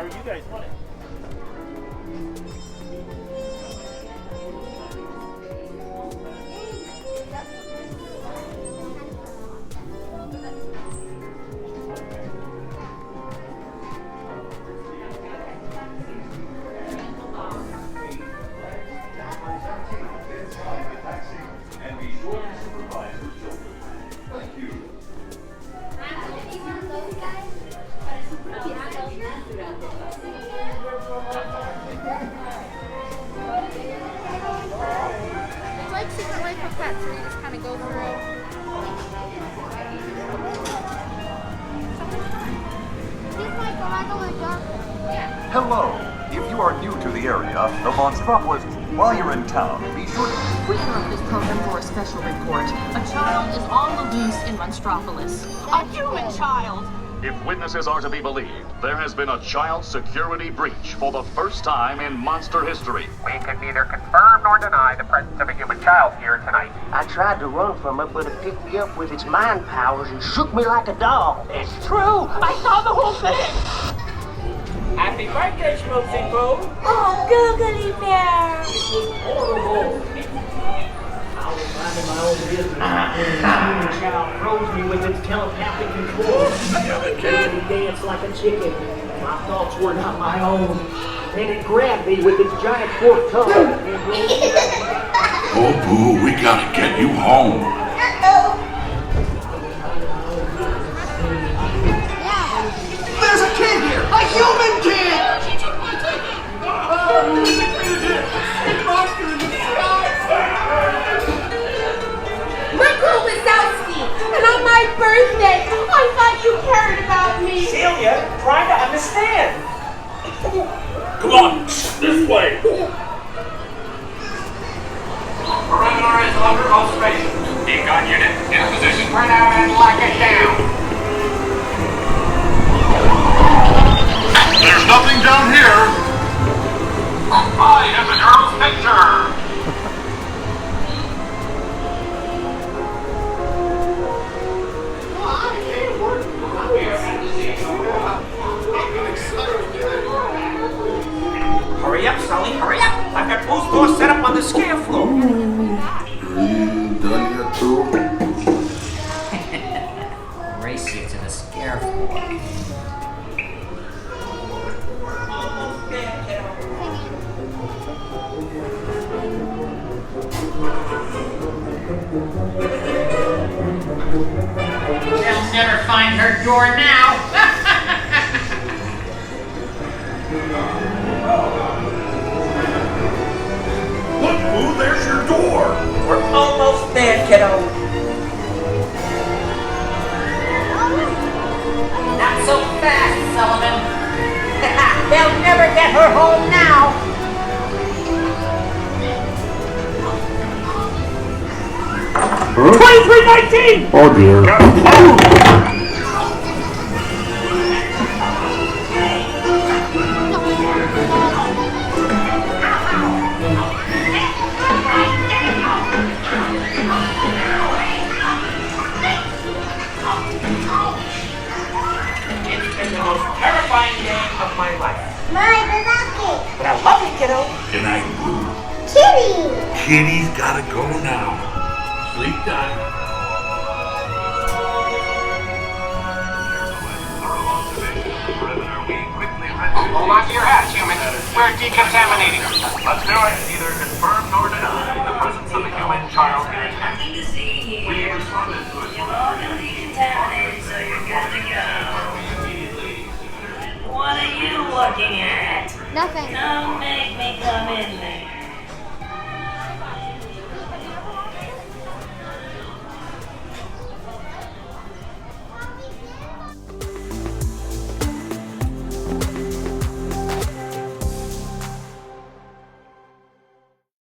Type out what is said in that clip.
are you guys running? Hello. If you are new to the area of Monstropolis, while you're in town, be sure to... We interrupt this program for a special report. A child is on the loose in Monstropolis. A human child! If witnesses are to be believed, there has been a child security breach for the first time in monster history. We can neither confirm nor deny the presence of a human child here tonight. I tried to run from it, but it picked me up with its mind powers and shook me like a dog. It's true! I saw the whole thing! Happy birthday, Schmoozy Boo! Oh, googly bear! I was minding my own business. The human child froze me with its telepathic control. It made me dance like a chicken. My thoughts were not my own. Then it grabbed me with its giant forked tongue. Oh, Boo, we gotta get you home. There's a kid here! A human kid! She took my ticket! Monster in the sky! Look who was Wazowski! And on my birthday, I thought you cared about me! Celia, try to understand. Come on, this way. Perimeter is under observation. Decon unit, in position. Spread out and lock it down. There's nothing down here. I have the girl's picture. Hurry up, Sulley, hurry up! I've got Boo's door set up on the scare floor. Done yet, too? Race you to the scare floor. They'll never find her door now! Look, Boo, there's your door. We're almost there, kiddo. Not so fast, Sullivan! They'll never get her home now! 2319! Oh, dear. It's been the most terrifying day of my life. My Wazowski! But I love you, kiddo. Good night, Boo. Kitty! Kitty's gotta go now. Sleep time. Hold on to your hats, human. We're decontaminating. Let's do it. Neither confirm nor deny the presence of a human child here in town. Nothing to see here. We responded to it. You're all decontaminated, so you're good to go. What are you looking at? Nothing. Don't make me come in there.